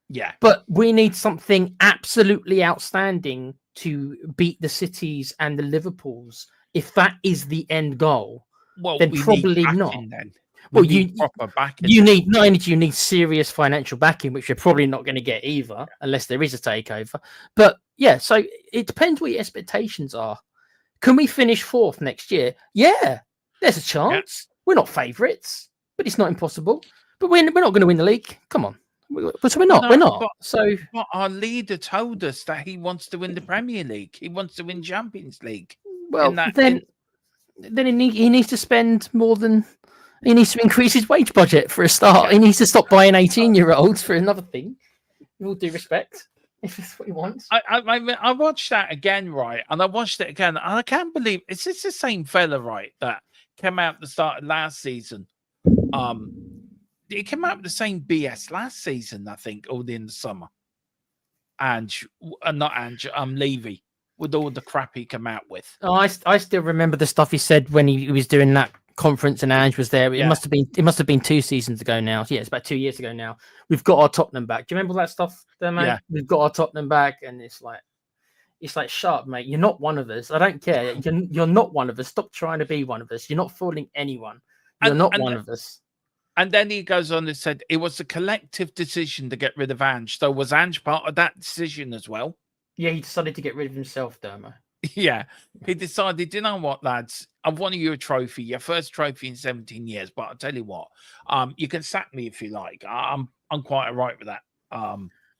Yeah. But we need something absolutely outstanding to beat the Cities and the Liverpools. If that is the end goal, Well, then we probably need not. backing then. Well, We need proper backing. You need not only do you need serious financial backing, which you're probably not going to get either, unless there is a takeover. But yeah, so it depends what your expectations are. Can we finish 4th next year? Yeah, there's a chance. We're not favourites, but it's not impossible. But we're not going to win the league. Come on. So we're not. No, we're not. But our leader told us that he wants to win the Premier League. He wants to win Champions League. Well, then he needs to spend more than. He needs to increase his wage budget for a start. He needs to stop buying 18-year-olds for another thing. With all due respect, if that's what he wants. I watched that again, right? And I watched it again, and I can't believe it's just the same fella, right? That came out at the start of last season. He came out with the same BS last season, I think, all in the summer. Levy, with all the crap he came out with. Oh, I still remember the stuff he said when he was doing that conference and Ange was there. It must have been 2 seasons ago now. Yeah, it's about 2 years ago now. We've got our Tottenham back. Do you remember that stuff there, mate? Yeah. We've got our Tottenham back, and it's like sharp, mate. You're not one of us. I don't care. You're not one of us. Stop trying to be one of us. You're not fooling anyone. You're not one of us. And then he goes on and said it was a collective decision to get rid of Ange. So was Ange part of that decision as well? Yeah, he decided to get rid of himself, Dermo. Yeah, he decided, you know what, lads, I've won you a trophy, your first trophy in 17 years. But I'll tell you what, you can sack me if you like. I'm quite all right with that.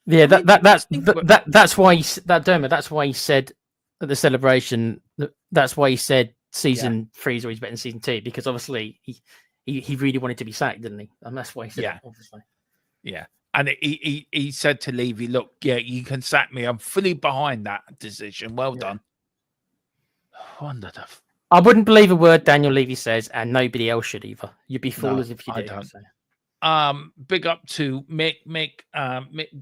Yeah, that's why that's why he said at the celebration. That's why he said season 3 is always better than season 2, because obviously he really wanted to be sacked, didn't he? And that's why he said that, obviously. Yeah. And he said to Levy, look, yeah, you can sack me. I'm fully behind that decision. Well done. Wonderful. I wouldn't believe a word Daniel Levy says, and nobody else should either. You'd be foolish if you did. So. Big up to Mick.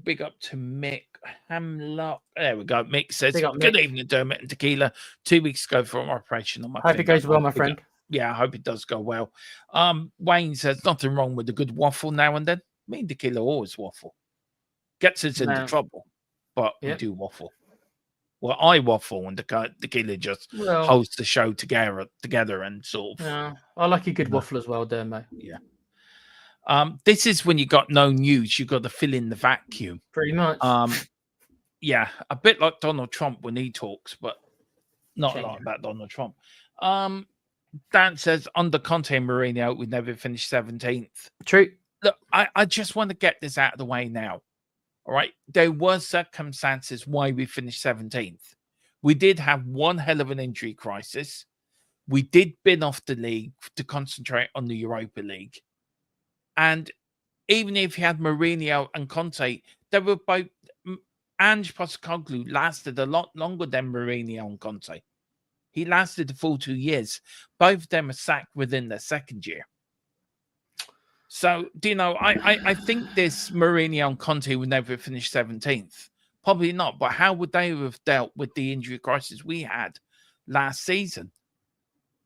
Big up to Mick Hamlock. There we go. Mick says, good evening, Dermot and Tequila. 2 weeks ago for an operation on my Hope it goes well, my friend. Yeah, I hope it does go well. Wayne says, nothing wrong with a good waffle now and then. Me and Tequila always waffle. Gets us into trouble, but we do waffle. Well, I waffle and Tequila just hosts the show together and sort of. Yeah, I like a good waffle as well, Dermo. Yeah. This is when you got no news. You got to fill in the vacuum. Pretty much. Yeah, a bit like Donald Trump when he talks, but not like that Donald Trump. Dan says, under Conte and Mourinho, we'd never finish 17th. True. Look, I just want to get this out of the way now. All right. There were circumstances why we finished 17th. We did have one hell of an injury crisis. We did bin off the league to concentrate on the Europa League. And even if you had Mourinho and Conte, they were both. Ange Postecoglou lasted a lot longer than Mourinho and Conte. He lasted the full 2 years. Both of them are sacked within their second year. So, I think this Mourinho and Conte would never finish 17th. Probably not. But how would they have dealt with the injury crisis we had last season?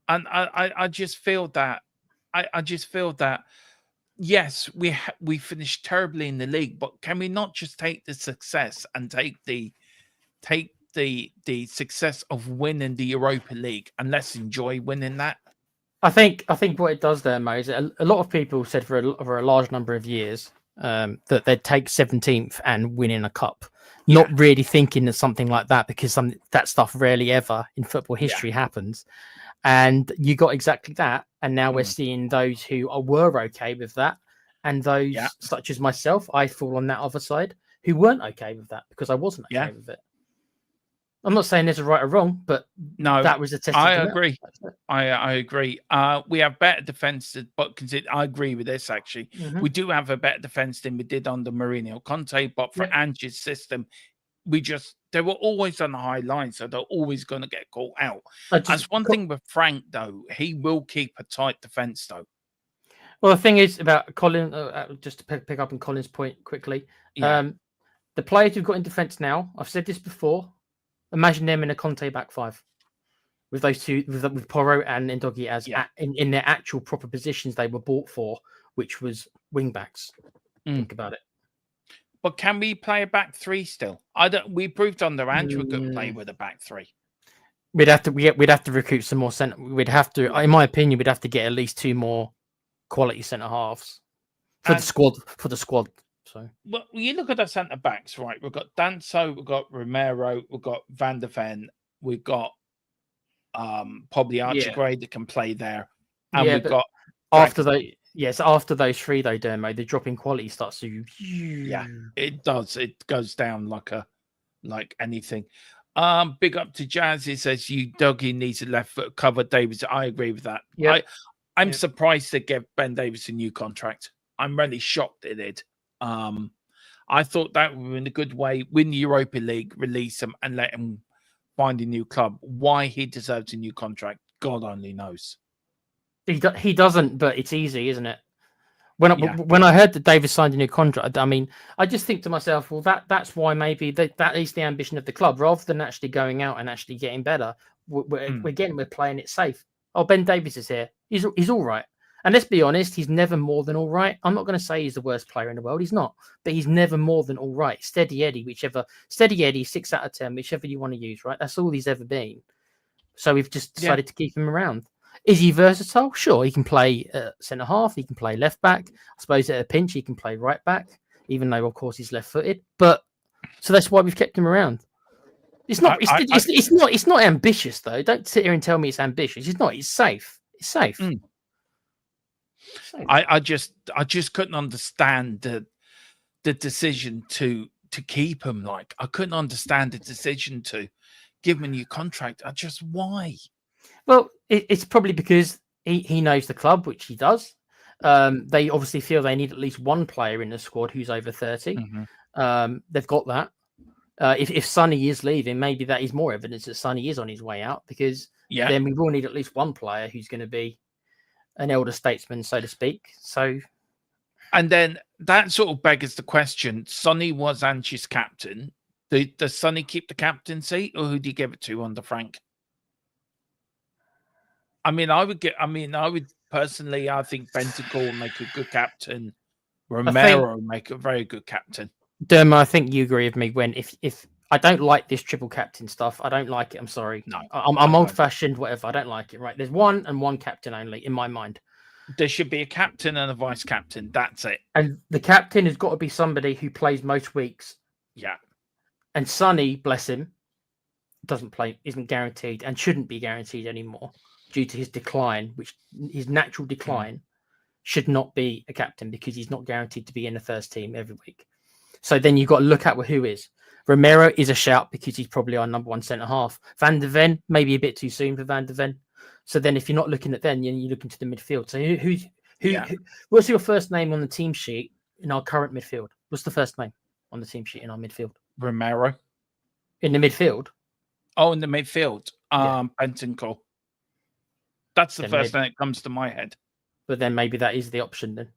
And I just feel that. Yes, we finished terribly in the league, but can we not just take the success and take the success of winning the Europa League and let's enjoy winning that? I think what it does there, Mo, is a lot of people said for a large number of years that they'd take 17th and win in a cup, not really thinking of something like that, because that stuff rarely ever in football history happens. And you got exactly that. And now we're seeing those who were okay with that, and those such as myself, I fall on that other side, who weren't okay with that because I wasn't okay with it. I'm not saying there's a right or wrong, but no, that was a test. I agree. I agree. We have better defense, but I agree with this. Actually, we do have a better defense than we did under Mourinho Conte. But for Ange's system, they were always on the high line, so they're always going to get caught out. That's one thing with Frank, though. He will keep a tight defense, though. Well, the thing is about Colin, just to pick up on Colin's point quickly. Yeah. The players who've got in defence now, I've said this before. Imagine them in a Conte back five with those two, with Porro and Ndogi as in their actual proper positions they were bought for, which was wing backs. Think about it. But can we play a back three still? I don't. We proved under Andrew could play with a back three. We'd have to recruit some more centre. We'd have to, in my opinion, we'd have to get at least 2 more quality centre halves for the squad. So, well, you look at the centre backs, right? We've got Danso, we've got Romero, we've got Van der Ven, we've got probably Archie that can play there, and we've got after those 3 though, Dermo, the drop in quality starts to it does. It goes down like anything. Big up to Jazz. He says Dougie needs a left foot cover. Davis, I agree with that. Yeah. I'm surprised to give Ben Davis a new contract. I'm really shocked it did. I thought that would be in a good way. Win the Europa League, release him, and let him find a new club. Why he deserves a new contract, God only knows. He doesn't, but it's easy, isn't it? When I heard that Davis signed a new contract, I mean, I just think to myself, well, that's why maybe that is the ambition of the club, rather than actually going out and actually getting better. We're playing it safe. Oh, Ben Davis is here. He's all right. And let's be honest, he's never more than all right. I'm not going to say he's the worst player in the world. He's not, but he's never more than all right. Steady Eddie, 6 out of 10, whichever you want to use, right? That's all he's ever been. So we've just decided to keep him around. Is he versatile? Sure, he can play centre half. He can play left back. I suppose at a pinch he can play right back, even though of course he's left-footed. But so that's why we've kept him around. It's not. It's not ambitious though. Don't sit here and tell me it's ambitious. It's not. It's safe. It's safe. I just couldn't understand the decision to keep him. Like, I couldn't understand the decision to give him a new contract. Why? Well, it's probably because he knows the club, which he does. They obviously feel they need at least 1 player in the squad who's over 30. They've got that. If Sonny is leaving, maybe that is more evidence that Sonny is on his way out, because then we will need at least 1 player who's going to be an elder statesman, so to speak. So, and then that sort of beggars the question. Sonny was Anchi's captain. Does Sonny keep the captaincy, or who do you give it to under Frank? I would personally, I think Bentancur will make a good captain. Romero will make a very good captain. Derma, I think you agree with me when if I don't like this triple captain stuff. I don't like it. I'm sorry. No, I'm old fashioned, whatever. I don't like it. Right. There's 1 captain only in my mind. There should be a captain and a vice captain. That's it. And the captain has got to be somebody who plays most weeks. Yeah. And Sonny, bless him, doesn't play, isn't guaranteed and shouldn't be guaranteed anymore due to his decline, which his natural decline should not be a captain because he's not guaranteed to be in the first team every week. So then you've got to look at who is. Romero is a shout because he's probably our number 1 centre half. Van der Ven, maybe a bit too soon for Van der Ven. So then if you're not looking at then, you're looking to the midfield. So who what's your first name on the team sheet in our current midfield? What's the first name on the team sheet in our midfield? Romero. In the midfield? Oh, in the midfield. Bentancur. That's the first thing that comes to my head. But then maybe that is the option then.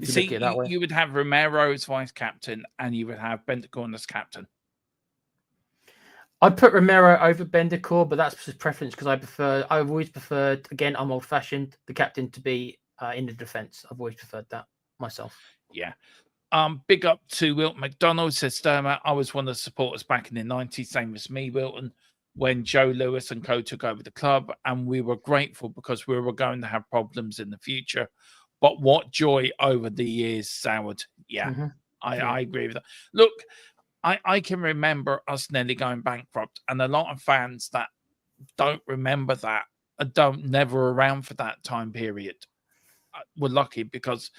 See, you would have Romero as vice captain and you would have Bentancur as captain. I'd put Romero over Bentancur, but that's his preference because I've always preferred, again, I'm old fashioned, the captain to be in the defence. I've always preferred that myself. Yeah. Big up to Wilton McDonald, says Sturmer. I was one of the supporters back in the 90s, same as me, Wilton, when Joe Lewis and co took over the club, and we were grateful because we were going to have problems in the future. But what joy over the years soured. Yeah, I agree with that. Look, I can remember us nearly going bankrupt, and a lot of fans that don't remember that never around for that time period were lucky because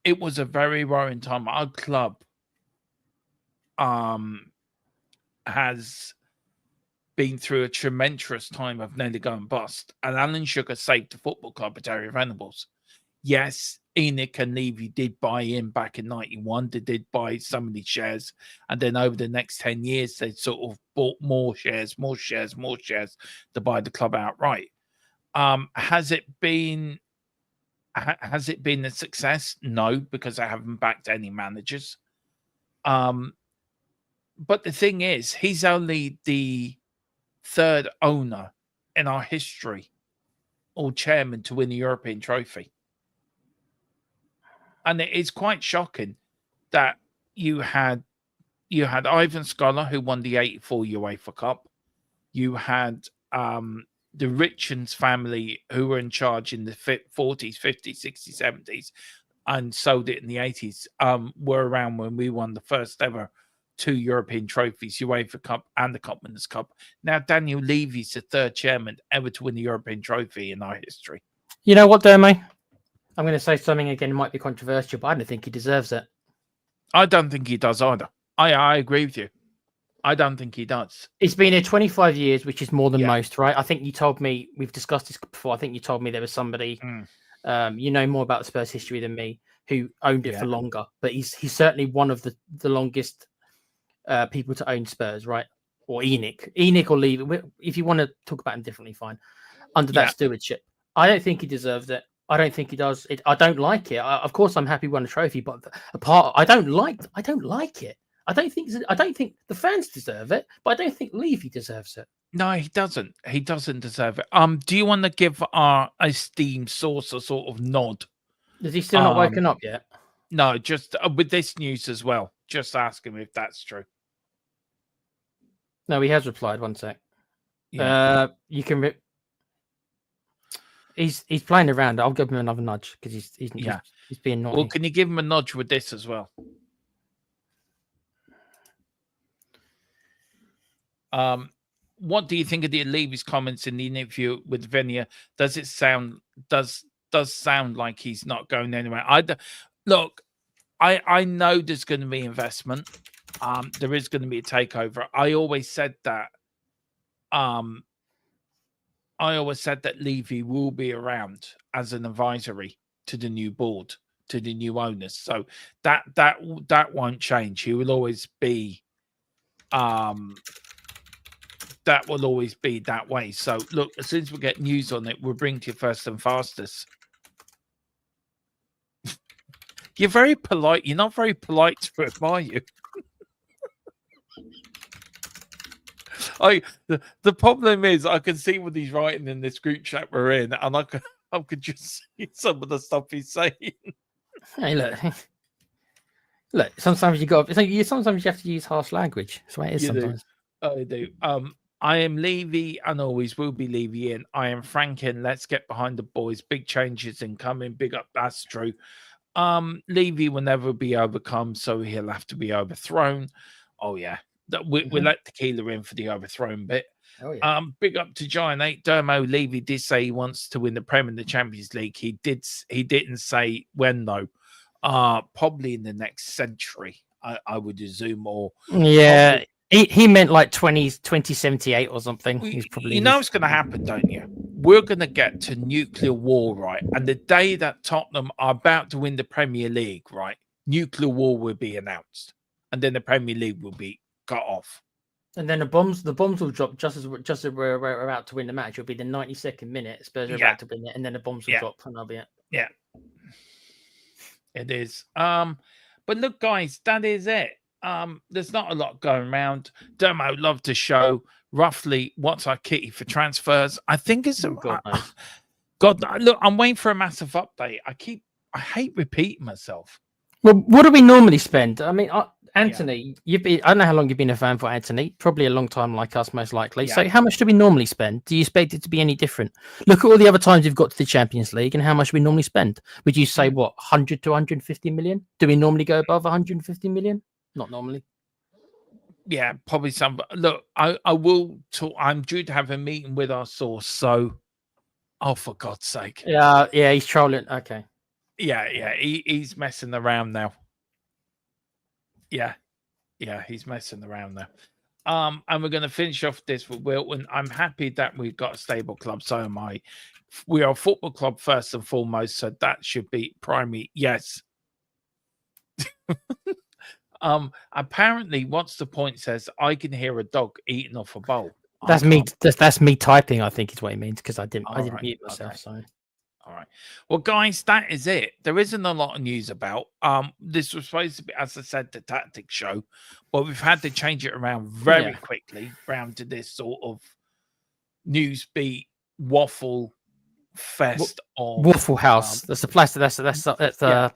it was a very worrying time. Our club has been through a tremendous time of nearly going bust, and Alan Sugar saved the football club at Area Venables. Yes, Enoch and Levy did buy in back in 91. They did buy so many shares. And then over the next 10 years, they sort of bought more shares to buy the club outright. Has it been Has it been a success? No, because I haven't backed any managers. But the thing is, he's only the third owner in our history or chairman to win a European trophy. And it is quite shocking that you had Ivan Scholar, who won the 84 UEFA Cup. You had the Richards family, who were in charge in the 40s, 50s, 60s, 70s, and sold it in the 80s, were around when we won the first ever 2 European trophies, UEFA Cup and the Cup Winners' Cup. Now, Daniel Levy's the third chairman ever to win the European trophy in our history. You know what, Dermo? I'm going to say something again, it might be controversial, but I don't think he deserves it. I don't think he does either. I agree with you. I don't think he does. It's been here 25 years, which is more than most, right? I think you told me, we've discussed this before, I think you told me there was somebody, you know more about the Spurs history than me, who owned it for longer. But he's certainly one of the longest people to own Spurs, right? Or Enoch or Levy. If you want to talk about him differently, fine. Under that stewardship. I don't think he deserves it. I don't think he does. I don't like it. Of course, I'm happy he won a trophy, but I don't like it. I don't think the fans deserve it, but I don't think Levy deserves it. No, he doesn't. He doesn't deserve it. Do you want to give our esteemed source a sort of nod? Is he still not woken up yet? No, just with this news as well. Just ask him if that's true. No, he has replied. One sec. Yeah. You can. He's playing around. I'll give him another nudge because he's being naughty. Well, can you give him a nudge with this as well? What do you think of the Levy's comments in the interview with Venia? Does it sound like he's not going anywhere? I know there's going to be investment. There is going to be a takeover. I always said that. I always said that Levy will be around as an advisory to the new board, to the new owners. So that won't change. He will always be. That will always be that way. So look, as soon as we get news on it, we'll bring to you first and fastest. You're very polite. You're not very polite to him, are you? The problem is I can see what he's writing in this group chat we're in, and I could just see some of the stuff he's saying. Hey, look. Sometimes sometimes you have to use harsh language. That's the way it is sometimes. I do. I am Levy and always will be Levy in. I am Franken. Let's get behind the boys. Big changes incoming. Big up. That's true. Levy will never be overcome, so he'll have to be overthrown. Oh yeah. We let Tequila in for the overthrown bit. Oh, yeah. Big up to Giant 8. Dermo Levy did say he wants to win the Premier and the Champions League. He didn't say when though. Probably in the next century, I would assume. Or yeah, he meant like 2078 or something. He's probably it's going to happen, don't you? We're going to get to nuclear war, right? And the day that Tottenham are about to win the Premier League, right, nuclear war will be announced, and then the Premier League will be cut off. And then the bombs will drop just as we're about to win the match. It'll be the 92nd minute. Spurs are about to win it, and then the bombs will drop, and that'll be it. Yeah, it is. But look, guys, that is it. There's not a lot going around. Dermo love to show roughly what's our kitty for transfers. I think it's God. Look, I'm waiting for a massive update. I hate repeating myself. Well, what do we normally spend? I mean, Anthony, I don't know how long you've been a fan for Anthony. Probably a long time, like us, most likely. Yeah. So, how much do we normally spend? Do you expect it to be any different? Look at all the other times we've got to the Champions League, and how much we normally spend. Would you say 100 to 150 million? Do we normally go above 150 million? Not normally. Yeah, probably some. Look, I will talk. I'm due to have a meeting with our source. So, for God's sake. Yeah, he's trolling. Okay. Yeah, he's messing around now. Yeah, he's messing around now. And we're going to finish off this with Wilton. I'm happy that we've got a stable club. So am I. We are a football club first and foremost, so that should be primary. Yes. Apparently, what's the point says I can hear a dog eating off a bowl. That's me. That's me typing. I think is what he means because I didn't mute myself. Okay. So. All right. Well, guys, that is it. There isn't a lot of news about. This was supposed to be, as I said, the tactics show, but we've had to change it around very quickly, round to this sort of Newsbeat waffle fest of Waffle House. That's the place. That's the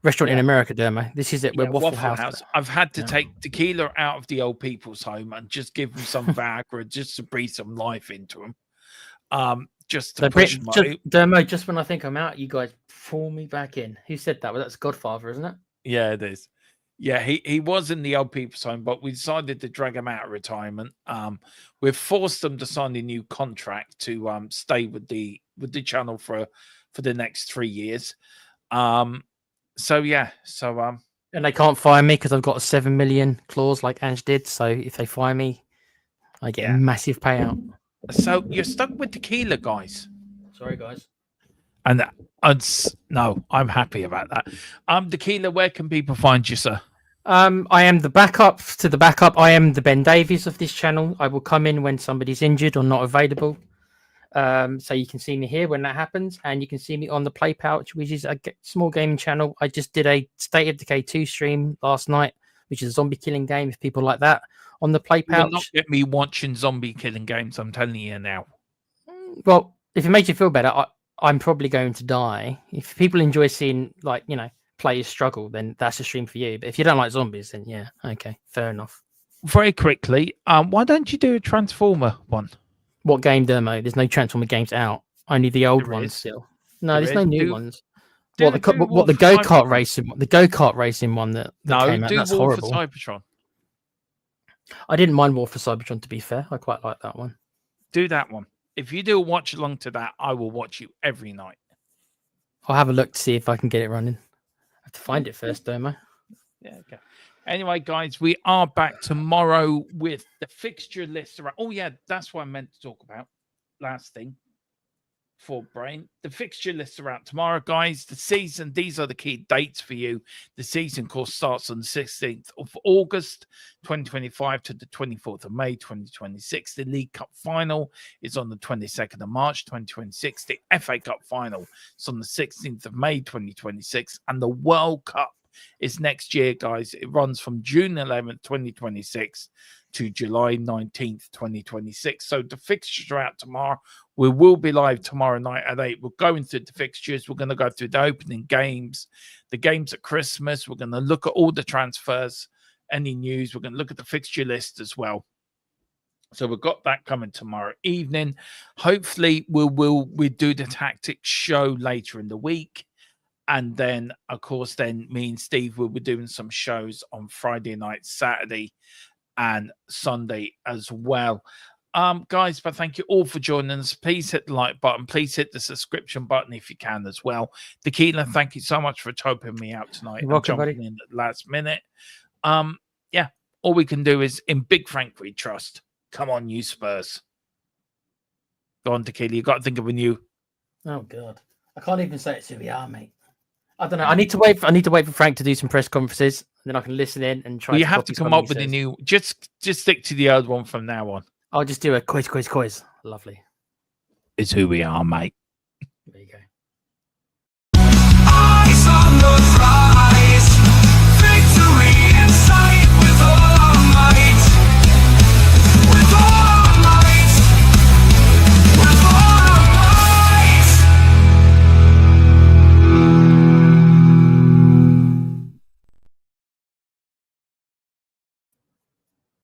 restaurant in America, Dermo. This is it. We're Waffle House. I've had to take tequila out of the old people's home and just give them some Viagra just to breathe some life into them. Just to push Dermo, just when I think I'm out, you guys pull me back in. Who said that? Well, that's Godfather, isn't it? Yeah, it is. Yeah, he was in the old people's home, but we decided to drag him out of retirement. We've forced them to sign a new contract to stay with the channel for the next 3 years. And they can't fire me because I've got a 7 million clause like Ange did. So if they fire me, I get a massive payout. So you're stuck with tequila, guys. Sorry, guys. And no, I'm happy about that. Tequila, where can people find you, sir? I am the backup to the backup. I am the Ben Davies of this channel. I will come in when somebody's injured or not available. So you can see me here when that happens, and you can see me on the Play Pouch, which is a small gaming channel. I just did a State of Decay 2 stream last night, which is a zombie killing game. If people like that on the Play Pouch, you will not get me watching zombie killing games. I'm telling you now. Well, if it makes you feel better, I'm probably going to die. If people enjoy seeing players struggle, then that's a stream for you. But if you don't like zombies, then yeah, okay, fair enough. Very quickly, why don't you do a Transformer one? What game, Dermo? There's no Transformer games out. Only the old ones still. No, there's no new ones. What the go-kart racing? The go-kart racing one that came out. That's horrible. For Cybertron. I didn't mind War for Cybertron. To be fair, I quite like that one. Do that one. If you do a watch along to that, I will watch you every night. I'll have a look to see if I can get it running. I have to find it first, Dermo. Yeah, okay. Anyway, guys, we are back tomorrow with the fixture list. Oh, yeah, that's what I meant to talk about. Last thing for Brain. The fixture lists are out tomorrow, guys. The season, these are the key dates for you. The season course starts on the 16th of August, 2025 to the 24th of May, 2026. The League Cup final is on the 22nd of March, 2026. The FA Cup final is on the 16th of May, 2026. And the World Cup is next year, guys. It runs from June 11th, 2026 to July 19th, 2026. So the fixtures are out tomorrow. We will be live tomorrow night at 8. We're going through the fixtures. We're going to go through the opening games, the games at Christmas. We're going to look at all the transfers, any news. We're going to look at the fixture list as well. So we've got that coming tomorrow evening. Hopefully we do the tactics show later in the week. And then, of course, then me and Steve will be doing some shows on Friday night, Saturday, and Sunday as well. Guys, but thank you all for joining us. Please hit the like button. Please hit the subscription button if you can as well. Tequila, thank you so much for helping me out tonight. You're welcome, jumping buddy. in at the last minute. Yeah, all we can do is in Big Frank we trust. Come on, you Spurs. Go on, Tequila. You got to think of a new. Oh God, I can't even say it's who we are, mate. I don't know. I need to wait for Frank to do some press conferences, and then I can listen in and try. Well, you have to come up with a new. Just stick to the old one from now on. I'll just do a quiz. Lovely. It's who we are, mate. There you go.